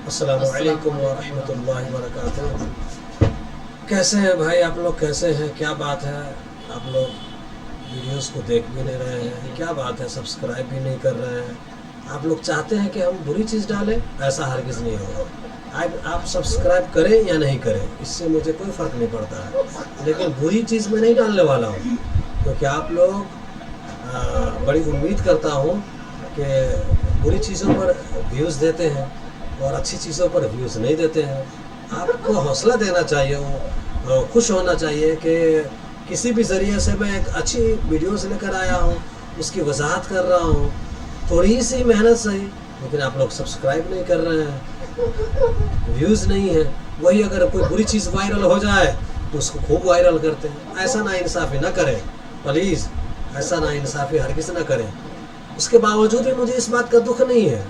السلام علیکم ورحمۃ اللہ وبرکاتہ۔ کیسے ہیں بھائی آپ لوگ؟ کیسے ہیں؟ کیا بات ہے؟ آپ لوگ ویڈیوز کو دیکھ بھی نہیں رہے ہیں، کیا بات ہے؟ سبسکرائب بھی نہیں کر رہے ہیں۔ آپ لوگ چاہتے ہیں کہ ہم بری چیز ڈالیں؟ ایسا ہرگز نہیں ہوگا۔ آپ سبسکرائب کریں یا نہیں کریں، اس سے مجھے کوئی فرق نہیں پڑتا ہے، لیکن بری چیز میں نہیں ڈالنے والا ہوں، کیونکہ آپ لوگ بڑی امید کرتا ہوں کہ بری چیزوں پر ویوز دیتے ہیں اور اچھی چیزوں پر ویوز نہیں دیتے ہیں۔ آپ کو حوصلہ دینا چاہیے، خوش ہونا چاہیے کہ کسی بھی ذریعے سے میں ایک اچھی ویڈیوز لے کر آیا ہوں، اس کی وضاحت کر رہا ہوں، تھوڑی سی محنت صحیح، لیکن آپ لوگ سبسکرائب نہیں کر رہے ہیں، ویوز نہیں ہے۔ وہی اگر کوئی بری چیز وائرل ہو جائے تو اس کو خوب وائرل کرتے ہیں۔ ایسا ناانصافی نہ کریں پلیز، ایسا ناانصافی ہرگز نہ کریں۔ اس کے باوجود بھی مجھے اس بات کا دکھ نہیں ہے،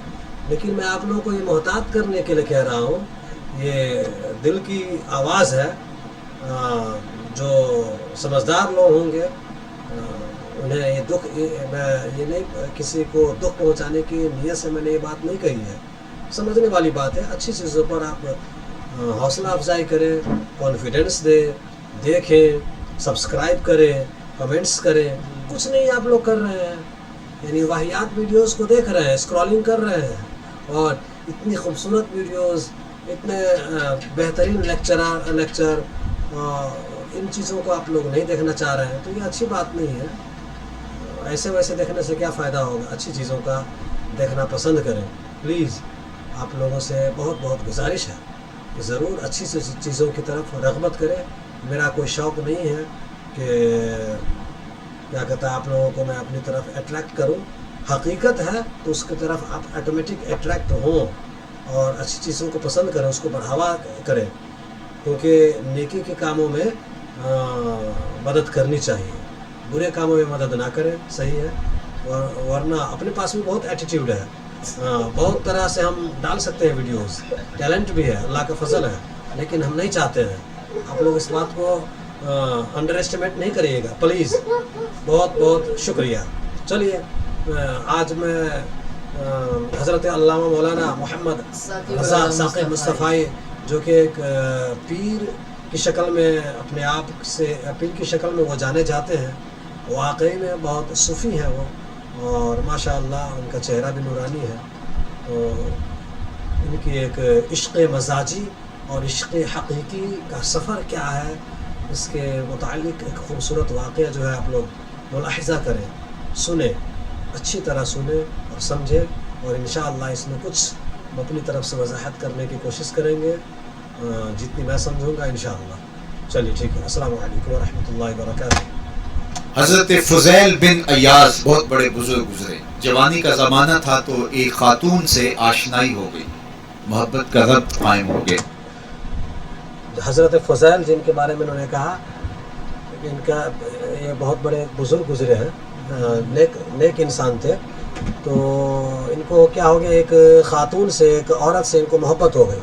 لیکن میں آپ لوگوں کو یہ محتاط کرنے کے لیے کہہ رہا ہوں، یہ دل کی آواز ہے۔ جو سمجھدار لوگ ہوں گے انہیں یہ دکھ، یہ نہیں کسی کو دکھ پہنچانے کی نیت سے میں نے یہ بات نہیں کہی ہے، سمجھنے والی بات ہے۔ اچھی چیزوں پر آپ حوصلہ افزائی کریں، کانفیڈنس دیں، دیکھیں، سبسکرائب کریں، کمنٹس کریں۔ کچھ نہیں آپ لوگ کر رہے ہیں، یعنی واہیات ویڈیوز کو دیکھ رہے ہیں، اسکرولنگ کر رہے ہیں، اور اتنی خوبصورت ویڈیوز، اتنے بہترین لیکچر، ان چیزوں کو آپ لوگ نہیں دیکھنا چاہ رہے ہیں، تو یہ اچھی بات نہیں ہے۔ ایسے ویسے دیکھنے سے کیا فائدہ ہوگا؟ اچھی چیزوں کا دیکھنا پسند کریں پلیز۔ آپ لوگوں سے بہت بہت گزارش ہے کہ ضرور اچھی چیزوں کی طرف رغبت کریں۔ میرا کوئی شوق نہیں ہے کہ کیا کہتا ہے آپ لوگوں کو میں اپنی طرف اٹریکٹ کروں۔ حقیقت ہے تو اس کی طرف آپ آٹومیٹک اٹریکٹ ہوں اور اچھی چیزوں کو پسند کریں، اس کو بڑھاوا کریں، کیونکہ نیکی کے کاموں میں مدد کرنی چاہیے، برے کاموں میں مدد نہ کریں، صحیح ہے؟ ورنہ اپنے پاس بھی بہت ایٹیٹیوڈ ہے، بہت طرح سے ہم ڈال سکتے ہیں ویڈیوز، ٹیلنٹ بھی ہے، اللہ کا فضل ہے، لیکن ہم نہیں چاہتے ہیں۔ آپ لوگ اس بات کو انڈر اسٹیمیٹ نہیں کریے گا پلیز۔ بہت بہت شکریہ۔ چلیے آج میں حضرت علامہ مولانا محمد رضا ساقی مصطفی، جو کہ ایک پیر کی شکل میں اپنے آپ سے، پیر کی شکل میں وہ جانے جاتے ہیں، واقعی میں بہت صوفی ہیں وہ، اور ماشاء اللہ ان کا چہرہ بھی نورانی ہے۔ تو ان کی ایک عشق مزاجی اور عشق حقیقی کا سفر کیا ہے، اس کے متعلق ایک خوبصورت واقعہ جو ہے آپ لوگ ملاحظہ کریں، سنیں، اچھی طرح سنیں اور سمجھیں، اور انشاءاللہ اس میں کچھ اپنی طرف سے وضاحت کرنے کی کوشش کریں گے جتنی میں سمجھوں گا انشاءاللہ۔ چلیے ٹھیک ہے، السلام علیکم ورحمۃ اللہ وبرکاتہ۔ حضرت فضیل بن ایاز بہت بڑے بزرگ گزرے، جوانی کا زمانہ تھا تو ایک خاتون سے آشنائی ہو گئی، محبت کا ربط قائم ہو گیا۔ حضرت فضیل جن کے بارے میں انہوں نے کہا کہ ان کا یہ بہت بڑے بزرگ گزرے ہیں، نیک انسان تھے، تو ان کو کیا ہو گیا، ایک خاتون سے، ایک عورت سے ان کو محبت ہو گئی،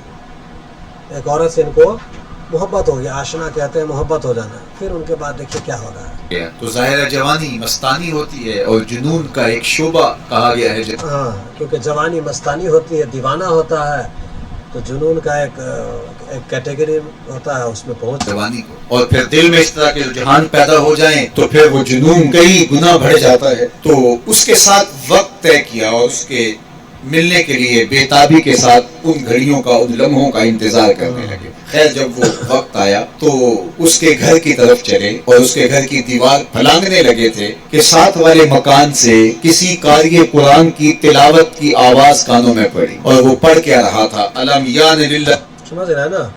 ایک عورت سے ان کو محبت ہو گئی، آشنا کہتے ہیں محبت ہو جانا۔ پھر ان کے بعد دیکھیے کیا ہو رہا ہے۔ تو ظاہر جوانی مستانی ہوتی ہے اور جنون کا ایک شعبہ کہا گیا ہے۔ ہاں، کیونکہ جوانی مستانی ہوتی ہے، دیوانہ ہوتا ہے، تو جنون کا ایک کیٹیگری ہوتا ہے، اس میں پہنچ جوانی کو، اور پھر دل میں اس طرح کے رجحان پیدا ہو جائیں تو پھر وہ جنون کئی گنا بڑھ جاتا ہے۔ تو اس کے ساتھ وقت طے کیا اور اس کے ملنے کے لیے بےتابی کے ساتھ ان گھڑیوں کا، ان لمحوں کا انتظار کرنے لگے۔ خیر جب وہ وقت آیا تو اس کے گھر کی طرف چلے اور اس کے گھر کی دیوار پھلانگنے لگے تھے کہ ساتھ والے مکان سے کسی قاری قرآن کی تلاوت کی آواز کانوں میں پڑی، اور وہ پڑھ کیا رہا تھا، الم یان للہ۔ سمجھ رہے ہیں نا؟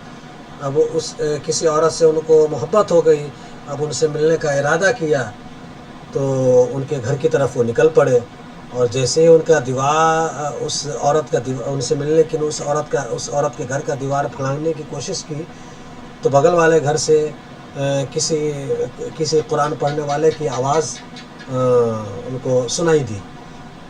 اب اس کسی عورت سے ان کو محبت ہو گئی، اب ان سے ملنے کا ارادہ کیا، تو ان کے گھر کی طرف وہ نکل پڑے، اور جیسے ہی ان کا دیوار، اس عورت کا ان سے ملنے کی، اس عورت کے گھر کا دیوار پھلانگنے کی کوشش کی، تو بغل والے گھر سے کسی قرآن پڑھنے والے کی آواز ان کو سنائی دی۔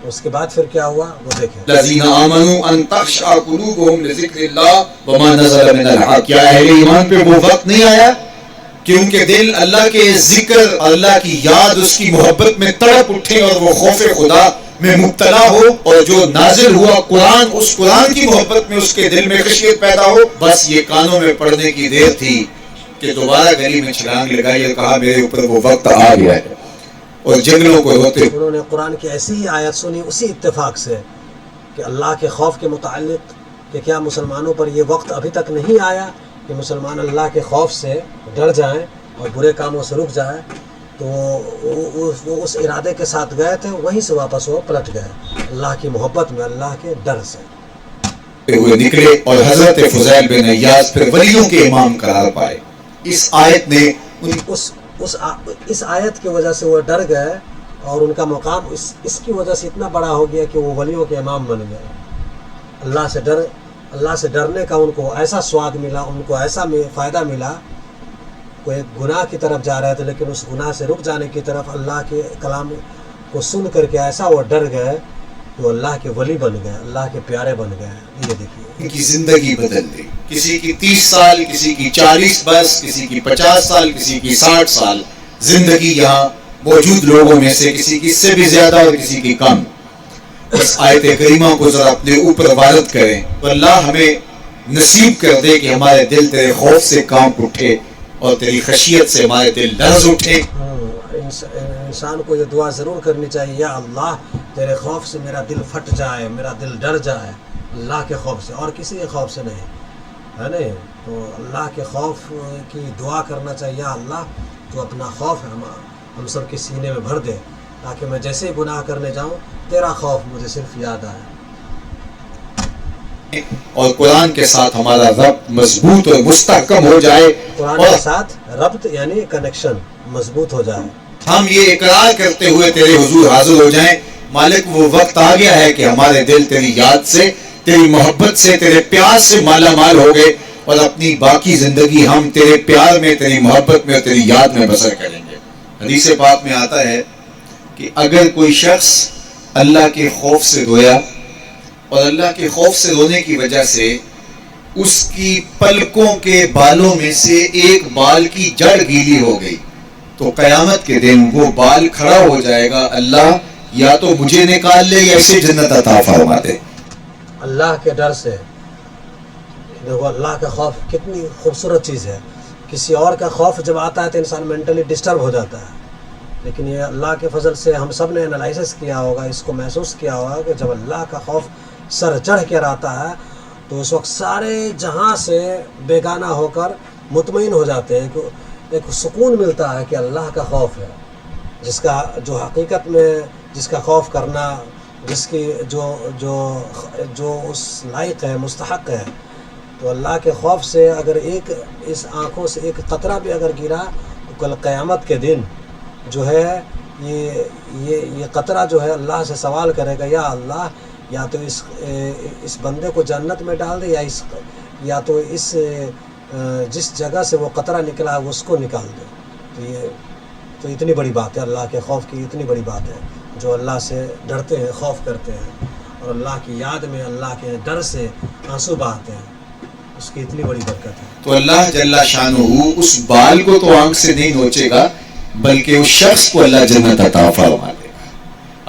اس کے بعد پھر کیا ہوا وہ دیکھیں۔ الذین آمنوا ان تخشع قلوبهم لذکر اللہ وما نزل من الحق۔ کیا اہل ایمان پہ وہ وقت نہیں آیا کہ ان کے دل اللہ کے ذکر، اللہ کی یاد، اس کی محبت میں تڑپ اٹھے اور وہ خوف خدا میں مبتلا ہو اور جو نازل ہوا قرآن، اس قرآن کی محبت میں اس کے دل میں خشیت پیدا ہو، بس یہ کانوں میں پڑنے کی دیر تھی کہ دوبارہ گلی میں چھلانگ لگائی اور کہا میرے اوپر وہ وقت آ گیا ہے، اور جنگلوں کو روتے انہوں نے قرآن کی ایسی ہی آیت سنی اسی اتفاق سے کہ اللہ کے خوف کے متعلق کہ کیا مسلمانوں پر یہ وقت ابھی تک نہیں آیا کہ مسلمان اللہ کے خوف سے ڈر جائیں اور برے کاموں سے رک جائیں. تو وہ اس ارادے کے ساتھ گئے تھے، وہیں سے واپس وہ پلٹ گئے اللہ کی محبت میں، اللہ کے ڈر سے ہوئے نکلے، اور حضرت فضیل بن عیاض پھر ولیوں کے امام قرار پائے. اس آیت نے اس آیت کی وجہ سے وہ ڈر گئے اور ان کا مقام اس کی وجہ سے اتنا بڑا ہو گیا کہ وہ ولیوں کے امام بن گئے. اللہ سے ڈرنے کا ان کو ایسا سواد ملا، ان کو ایسا فائدہ ملا. وہ ایک گناہ کی طرف جا رہے تھے لیکن اس گناہ سے رک جانے کی طرف اللہ کے کلام کو سن کر کے ایسا وہ ڈر گئے کہ وہ اللہ کے ولی بن گئے، اللہ کے پیارے بن گئے. یہ دیکھیے ان کی زندگی بدل گئی. کسی کی 30 سال، کسی کی 40 برس، کسی کی 50 سال، کسی کی 60 سال زندگی یہاں موجود لوگوں میں سے کسی کی اس سے بھی زیادہ اور کسی کی کم. اس آیت کریمہ کو ذرا اپنے اوپر وارد کریں تو اللہ ہمیں نصیب کر دے کہ ہمارے دل تیرے خوف سے کانپ اٹھے اور تیری خشیت سے ہمارے دل لرز اٹھے. انسان کو یہ دعا ضرور کرنی چاہیے، یا اللہ تیرے خوف سے میرا دل پھٹ جائے، میرا دل ڈر جائے، اللہ کے خوف سے اور کسی کے خوف سے نہیں ہے نہیں. تو اللہ کے خوف کی دعا کرنا چاہیے، یا اللہ تو اپنا خوف ہم سب کے سینے میں بھر دے تاکہ میں جیسے ہی گناہ کرنے جاؤں تیرا خوف مجھے صرف یاد آئے. اور قرآن کے ساتھ ہمارا ربط مضبوط اور مستحکم ہو جائے، قرآن اور کے ساتھ ربط یعنی کنیکشن مضبوط ہو جائے. ہم یہ اقرار کرتے ہوئے تیرے حضور حاضر ہو جائیں مالک وہ وقت آ گیا ہے کہ ہمارے دل تیری یاد سے، تیری محبت سے، تیرے پیار سے مالا مال ہو گئے، اور اپنی باقی زندگی ہم تیرے پیار میں، تیری محبت میں اور تیری یاد میں بسر کریں گے. حدیث پاک میں آتا ہے کہ اگر کوئی شخص اللہ کے خوف سے رویا اور اللہ کے خوف سے رونے کی وجہ سے اس کی پلکوں کے بالوں میں سے ایک بال کی جڑ گیلی ہو گئی تو قیامت کے دن وہ بال کھڑا ہو جائے گا، اللہ یا تو مجھے نکال لے یا اسے جنت عطا فرما دے. اللہ کے ڈر سے دیکھو، اللہ کا خوف کتنی خوبصورت چیز ہے. کسی اور کا خوف جب آتا ہے تو انسان مینٹلی ڈسٹرب ہو جاتا ہے، لیکن یہ اللہ کے فضل سے ہم سب نے انالائسس کیا ہوگا، اس کو محسوس کیا ہوگا کہ جب اللہ کا خوف سر چڑھ کر آتا ہے تو اس وقت سارے جہاں سے بیگانہ ہو کر مطمئن ہو جاتے ہیں کہ ایک سکون ملتا ہے کہ اللہ کا خوف ہے، جس کا جو حقیقت میں جس کا خوف کرنا، جس کی جو اس لائق ہے، مستحق ہے. تو اللہ کے خوف سے اگر ایک اس آنکھوں سے ایک قطرہ بھی اگر گرا تو کل قیامت کے دن جو ہے یہ قطرہ جو ہے اللہ سے سوال کرے گا، یا اللہ یا تو اس بندے کو جنت میں ڈال دے، یا تو اس جس جگہ سے وہ قطرہ نکلا ہے اس کو نکال دے. تو اتنی بڑی بات ہے، اللہ کے خوف کی اتنی بڑی بات ہے. جو اللہ سے ڈرتے ہیں، خوف کرتے ہیں اور اللہ کی یاد میں، اللہ کے ڈر سے آنسو بہاتے ہیں، اس کی اتنی بڑی برکت ہے. تو اللہ جل شانہ اس بال کو تو آنکھ سے نہیں نوچے گا بلکہ اس شخص کو اللہ جنت عطا فرما دے گا.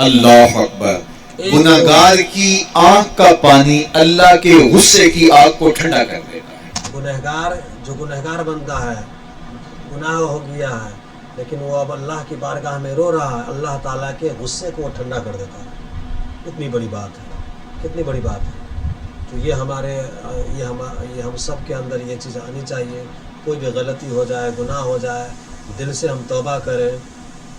اللہ اکبر. گناہگار کی آنکھ کا پانی اللہ کے غصے کی آگ کو ٹھنڈا کر دیتا ہے. جو گنہگار بندہ ہے، گناہ ہو گیا ہے لیکن وہ اب اللہ کی بارگاہ میں رو رہا ہے، اللہ تعالیٰ کے غصے کو وہ ٹھنڈا کر دیتا ہے. کتنی بڑی بات ہے، کتنی بڑی بات ہے. تو یہ ہم سب کے اندر یہ چیز آنی چاہیے. کوئی بھی غلطی ہو جائے، گناہ ہو جائے، دل سے ہم توبہ کریں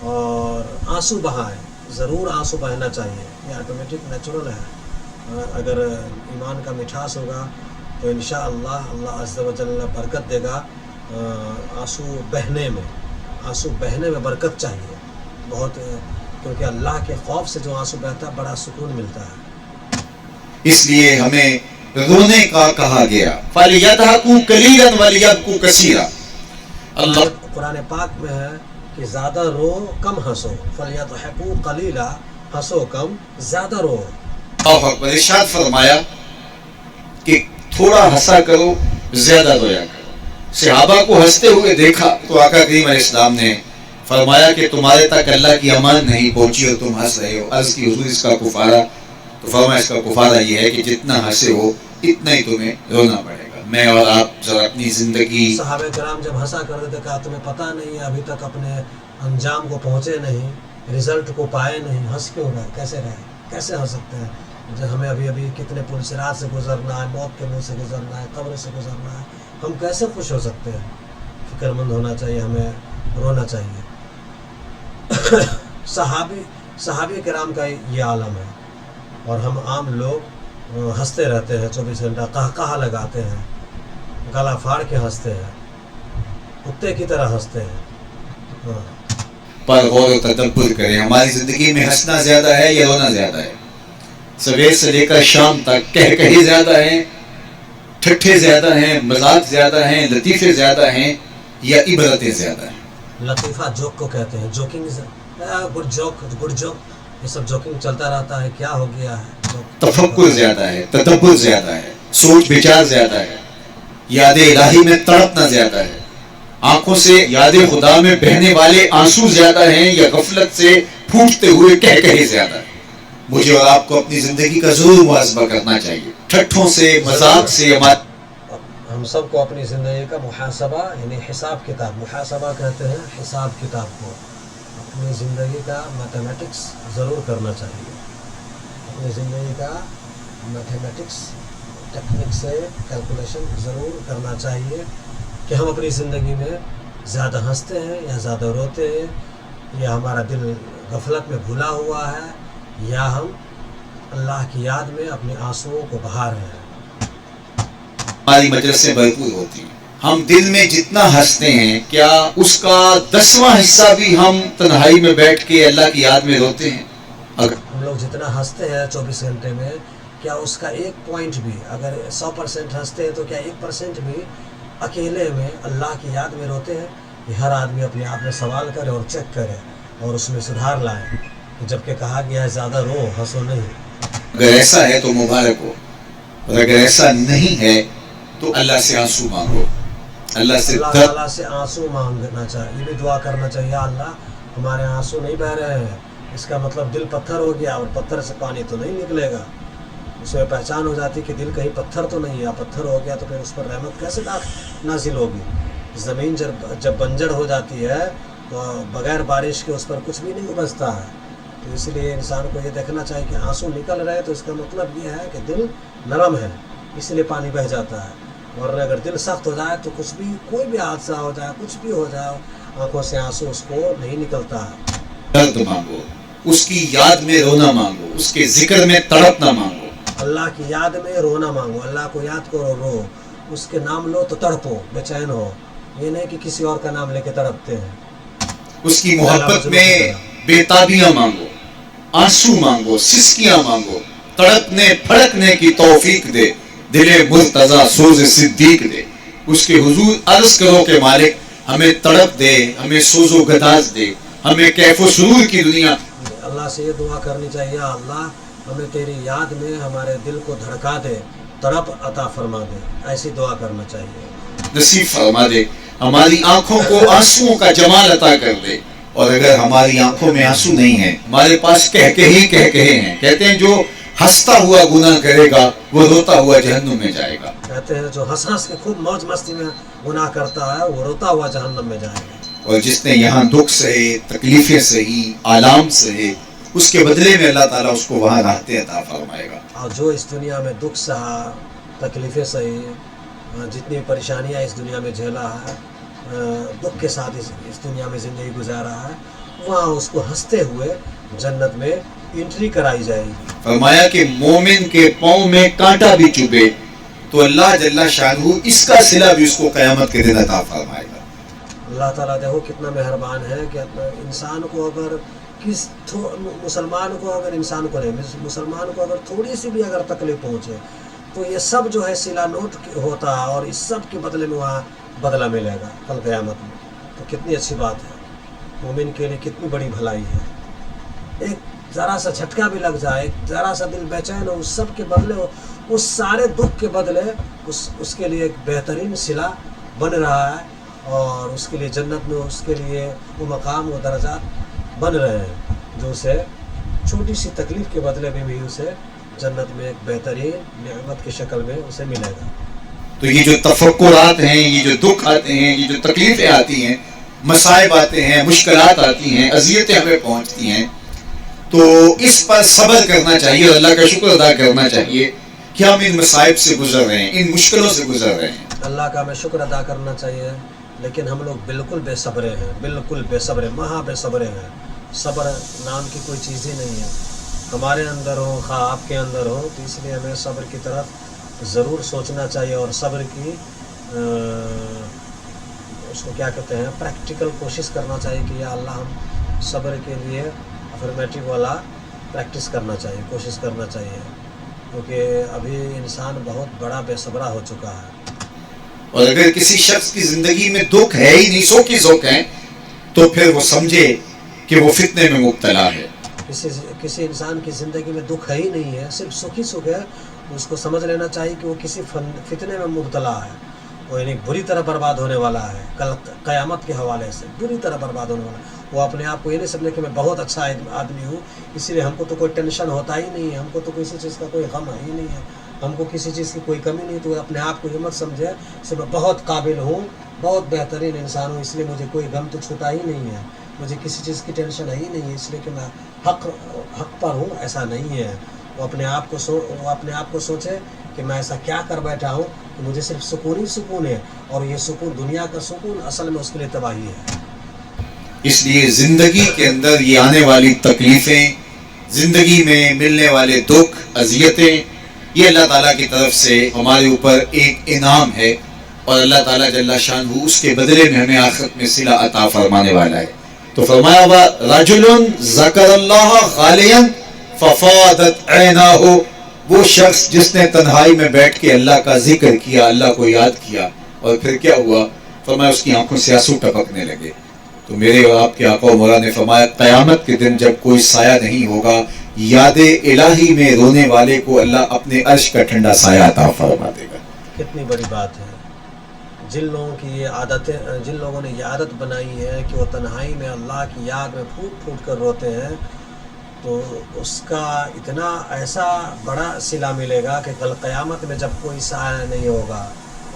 اور آنسو بہائیں. ضرور آنسو بہنا چاہیے، یہ آٹومیٹک نیچرل ہے. اگر ایمان کا مٹھاس ہوگا تو انشاءاللہ اللہ عز و جل برکت دے گا. آنسو بہنے میں برکت چاہیے بہت، کیونکہ اللہ کے خوف سے جو آنسو بہتا ہے بڑا سکون ملتا ہے. اس لیے ہمیں رونے کا کہا گیا، فَلْيَضْحَكُوا قَلِيلًا وَلْيَبْكُوا كَثِيرًا. اللہ قرآن پاک میں ہے کہ زیادہ رو کم ہنسو. فَلْيَضْحَكُوا قَلِيلًا، ہنسو کم، زیادہ رو. اللہ اکبر. ارشاد فرمایا کہ تھوڑا ہنسا کرو، زیادہ رویا کرو. صحابہ کو ہنستے ہوئے دیکھا تو آقا کریم علیہ السلام نے فرمایا کہ تمہارے تک اللہ کی امان نہیں پہنچی اور تم ہنس رہے ہو. عرض کی حضور اس کا کفارہ؟ تو فرمایا اس کا کفارہ یہ ہے کہ جتنا ہنسے ہو اتنا ہی تمہیں رونا پڑے گا. میں اور آپ ذرا اپنی زندگی. صحابہ کرام جب ہنسا کرتے تھے کہا تمہیں پتہ نہیں ہے ابھی تک اپنے انجام کو پہنچے نہیں, رزلٹ کو پائے نہیں, ہنس کیوں رہے, کیسے رہے, کیسے ہنس سکتے ہیں جب ہمیں ابھی کتنے پل صراط سے گزرنا ہے, موت کے منہ سے گزرنا ہے, قبر سے گزرنا ہے, ہم کیسے خوش ہو سکتے ہیں؟ فکر مند ہونا چاہیے, ہمیں رونا چاہیے. صحابی کرام کا یہ عالم ہے, اور ہم عام لوگ ہنستے رہتے ہیں 24 گھنٹہ, قہقہہ لگاتے ہیں, گلا پھاڑ کے ہنستے ہیں, کتے کی طرح ہنستے ہیں. پر غور و تدبر کریں, ہماری زندگی میں ہنسنا زیادہ ہے یا رونا زیادہ ہے؟ صبح سے لے کر شام تک کہے زیادہ ہیں, ٹھٹھے زیادہ ہیں, مذاق زیادہ ہیں, لطیفے زیادہ ہیں, یا عبرتیں زیادہ ہیں؟ لطیفہ جوک کو کہتے ہیں, جوکنگ, گڈ جوک, یہ سب جوکنگ چلتا رہتا ہے. کیا ہو گیا ہے؟ تفکر زیادہ ہے, تدبر زیادہ ہے, سوچ بچار زیادہ ہے, یاد الہی میں تڑپنا زیادہ ہے, آنکھوں سے یاد خدا میں بہنے والے آنسو زیادہ ہیں, یا غفلت سے پھوٹتے ہوئے کہے زیادہ ہیں؟ مجھے اور آپ کو اپنی زندگی کا ضرور محاسبہ کرنا چاہیے. ٹھٹھوں سے, مذاق سے, ہم سب کو اپنی زندگی کا محاسبہ, یعنی حساب کتاب, محاسبہ کہتے ہیں حساب کتاب کو, اپنی زندگی کا میتھمیٹکس ضرور کرنا چاہیے. اپنی زندگی کا میتھمیٹکس ٹیکنک سے کیلکولیشن ضرور کرنا چاہیے کہ ہم اپنی زندگی میں زیادہ ہنستے ہیں یا زیادہ روتے ہیں, یا ہمارا دل غفلت میں بھولا ہوا ہے, یا ہم اللہ کی یاد میں اپنے آنسوؤں کو بہا رہے ہیں. ہماری مجلسیں بھرپور ہوتی ہیں, ہم دل میں جتنا ہنستے ہیں کیا اس کا 10واں حصہ بھی ہم تنہائی میں بیٹھ کے اللہ کی یاد میں روتے ہیں؟ ہم لوگ جتنا ہنستے ہیں 24 گھنٹے میں, کیا اس کا 1% بھی, اگر 100% ہنستے ہیں تو کیا 1% بھی اکیلے میں اللہ کی یاد میں روتے ہیں؟ یہ ہر آدمی اپنے آپ میں سوال کرے اور چیک کرے اور اس میں سدھار لائے, جبکہ کہا گیا ہے زیادہ رو, ہنسو نہیں. اگر ایسا ہے تو مبارک ہو, اور اگر ایسا نہیں ہے تو اللہ سے آنسو مانگو, اللہ تعالیٰ سے آنسو مانگنا چاہیے. یہ بھی دعا کرنا چاہیے, اللہ ہمارے آنسو نہیں بہ رہے ہیں, اس کا مطلب دل پتھر ہو گیا, اور پتھر سے پانی تو نہیں نکلے گا. اس میں پہچان ہو جاتی کہ دل کہیں پتھر تو نہیں ہے, پتھر ہو گیا تو پھر اس پر رحمت کیسے نازل ہوگی؟ زمین جب بنجر ہو جاتی ہے تو بغیر بارش کے اس پر کچھ بھی نہیں اپجتا ہے. تو اس لیے انسان کو یہ دیکھنا چاہیے کہ آنسو نکل رہے تو اس کا مطلب یہ ہے کہ دل نرم ہے, اس لیے پانی بہہ جاتا ہے. اور اگر دل سخت ہو جائے تو کچھ بھی, کوئی بھی حادثہ ہو جائے, کچھ بھی ہو جائے, آنکھوں سے آنسو اس کو نہیں نکلتا ہے. درد مانگو, اس کی یاد میں رونا مانگو, اس کے ذکر میں تڑپنا مانگو. اللہ کی یاد میں رونا مانگو, اللہ کو یاد کرو, رو, اس کے نام لو تو تڑپو, بے چین ہو. یہ نہیں کہ کسی اور کا نام لے کے تڑپتے ہیں. اس کی محبت میں بےتابیاں مانگو, آنسو مانگو, سسکیاں مانگو, تڑپنے پھڑکنے کی توفیق دے, دل مرتضیٰ سوز صدیق دے. اس کے حضور عرض کرو کہ مالک ہمیں تڑپ دے, ہمیں سوز و گداز دے, ہمیں کیف و سرور کی دنیا. اللہ سے یہ دعا کرنی چاہیے, اللہ ہمیں تیری یاد میں ہمارے دل کو دھڑکا دے, تڑپ عطا فرما دے. ایسی دعا کرنا چاہیے. نصیب فرما دے, ہماری آنکھوں کو آنسوؤں کا جمال عطا کر دے. اور اگر ہماری آنکھوں میں آنسو نہیں ہیں, ہمارے پاس کہے ہیں, کہتے ہیں جو ہنستا ہوا گناہ کرے گا وہ روتا ہوا جہنم میں جائے گا. کہتے ہیں جو ہنس کے خوب موج مستی میں گناہ کرتا ہے وہ روتا ہوا جہنم میں جائے گا. اور جس نے یہاں دکھ سہے, تکلیفیں سہی, آلام سہے, اس کے بدلے میں اللہ تعالیٰ اس کو وہاں راحتیں عطا فرمائے گا. اور جو اس دنیا میں دکھ سہا, تکلیفیں سہی, جتنی پریشانیاں اس دنیا میں جھیلا ہے, دکھ کے ساتھ اس دنیا میں زندگی گزارا ہے, وہاں اس کو ہنستے ہوئے جنت میں انٹری کرائی جائے گی. فرمایا کہ مومن کے پاؤں میں کانٹا بھی چبھے تو اللہ جل شانہ اس کا صلہ بھی اس کو قیامت کے دن عطا فرمائے گا. اللہ تعالیٰ دیکھو کتنا مہربان ہے کہ انسان کو اگر مسلمان کو اگر تھوڑی سی بھی اگر تکلیف پہنچے تو یہ سب جو ہے صلہ نوٹ ہوتا ہے, اور اس سب کے بدلے میں وہاں بدلہ ملے گا کل قیامت میں. تو کتنی اچھی بات ہے, مومن کے لیے کتنی بڑی بھلائی ہے. ایک ذرا سا جھٹکا بھی لگ جائے, ایک ذرا سا دل بے چین ہو, اس سب کے بدلے ہو, اس سارے دکھ کے بدلے اس کے لیے ایک بہترین صلہ بن رہا ہے. اور اس کے لیے جنت میں اس کے لیے وہ مقام و درجات بن رہے ہیں جو اسے چھوٹی سی تکلیف کے بدلے میں بھی اسے جنت میں ایک بہترین نعمت کی شکل میں اسے ملے گا. تو یہ جو تفکرات ہیں، یہ جو دکھ آتے ہیں، یہ جو تکلیفیں آتی ہیں، مصائب آتے ہیں، مشکلات آتی ہیں، اذیتیں ہمیں پہنچتی ہیں، تو اس پر صبر کرنا چاہیے اور اللہ کا شکر ادا کرنا چاہیے کہ ہم ان مصائب سے گزر رہے ہیں، ان مشکلوں سے گزر رہے ہیں. اللہ کا ہمیں شکر ادا کرنا چاہیے، لیکن ہم لوگ بالکل بے صبرے ہیں، بالکل بے صبرے، مہا بے صبرے ہیں. صبر نام کی کوئی چیز ہی نہیں ہے ہمارے اندر ہو، خواہ آپ کے اندر ہو. تو اس لیے ہمیں صبر کی طرف ضرور سوچنا چاہیے اور صبر کی اس کو کیا کہتے ہیں پریکٹیکل کوشش کرنا چاہیے کہ یا اللہ ہم صبر کے لیے افرمیٹو والا پریکٹس کرنا چاہیے، کوشش کرنا چاہیے، کیونکہ ابھی انسان بہت بڑا بے صبرا ہو چکا ہے. اور اگر کسی شخص کی زندگی میں دکھ ہے ہی نہیں، سو کی سوک ہے، تو پھر وہ سمجھے کہ وہ فتنے میں مبتلا ہے. کسی انسان کی زندگی میں دکھ ہے ہی نہیں ہے، صرف سکھ ہی سکھ ہے، اس کو سمجھ لینا چاہیے کہ وہ کسی فتنے میں مبتلا ہے، وہ یعنی بری طرح برباد ہونے والا ہے. کل قیامت کے حوالے سے بری طرح برباد ہونے والا ہے. وہ اپنے آپ کو یہ نہیں سمجھے کہ میں بہت اچھا آدمی ہوں، اسی لیے ہم کو تو کوئی ٹینشن ہوتا ہی نہیں ہے، ہم کو تو کسی چیز کا کوئی غم ہی نہیں ہے، ہم کو کسی چیز کی کوئی کمی نہیں. تو وہ اپنے آپ کو یہ مت سمجھے کہ میں بہت قابل ہوں، بہت بہترین انسان ہوں، اس لیے مجھے کوئی غم تو چھوٹا ہی نہیں ہے، مجھے کسی چیز کی ٹینشن ہی نہیں ہے، اس لیے کہ میں حق پر ہوں. ایسا نہیں ہے. وہ اپنے آپ کو سوچے کہ میں ایسا کیا کر بیٹھا ہوں کہ مجھے صرف سکون ہی سکون ہے، اور یہ سکون دنیا کا سکون اصل میں اس کے لیے تباہی ہے. اس لیے زندگی کے اندر یہ آنے والی تکلیفیں، زندگی میں ملنے والے دکھ، اذیتیں، یہ اللہ تعالیٰ کی طرف سے ہمارے اوپر ایک انعام ہے، اور اللہ تعالیٰ جل شانہ اس کے بدلے میں ہمیں آخرت میں صلہ عطا فرمانے والا ہے. تو فرمایا ہوا رجل ذکر اللہ خالیا ففاضت عیناہ، وہ شخص جس نے تنہائی میں بیٹھ کے اللہ کا ذکر کیا، اللہ کو یاد کیا، اور پھر کیا ہوا؟ فرمایا اس کی آنکھوں سے آنسو ٹپکنے لگے. تو میرے اور آپ کے آقا و مولا نے فرمایا قیامت کے دن جب کوئی سایہ نہیں ہوگا، یاد الہی میں رونے والے کو اللہ اپنے عرش کا ٹھنڈا سایہ عطا فرما دے گا. کتنی بڑی بات ہے. جن لوگوں نے یہ عادت بنائی ہے کہ وہ تنہائی میں اللہ کی یاد میں پھوٹ پھوٹ کر روتے ہیں، تو اس کا اتنا ایسا بڑا صلہ ملے گا کہ کل قیامت میں جب کوئی سایہ نہیں ہوگا،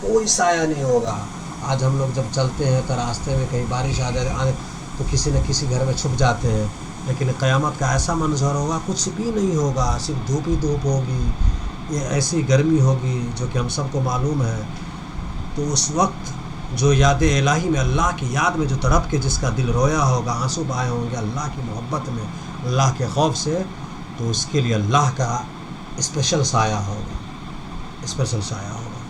کوئی سایہ نہیں ہوگا. آج ہم لوگ جب چلتے ہیں تو راستے میں کہیں بارش آ جائے تو کسی نہ کسی گھر میں چھپ جاتے ہیں، لیکن قیامت کا ایسا منظر ہوگا کچھ بھی نہیں ہوگا، صرف دھوپ ہی دھوپ ہوگی، یہ ایسی گرمی ہوگی جو کہ ہم سب کو معلوم ہے. تو اس وقت جو یاد الہی میں اللہ کی یاد میں جو تڑپ کے جس کا دل رویا ہوگا، آنسو بہائے ہوں گے اللہ کی محبت میں، اللہ کے خوف سے، تو اس کے لیے اللہ کا اسپیشل سایہ ہوگا، اسپیشل سایہ ہوگا.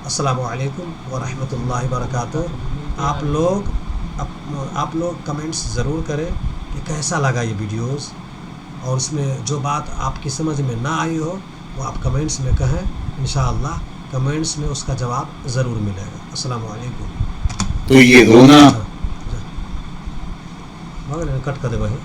السلام علیکم ورحمۃ اللہ وبرکاتہ. آپ لوگ کمنٹس ضرور کریں کہ کیسا لگا یہ ویڈیوز، اور اس میں جو بات آپ کی سمجھ میں نہ آئی ہو وہ آپ کمنٹس میں کہیں، انشاءاللہ کمنٹس میں اس کا جواب ضرور ملے گا. السلام علیکم. تو یہ رونا کٹ کر دے بھائی.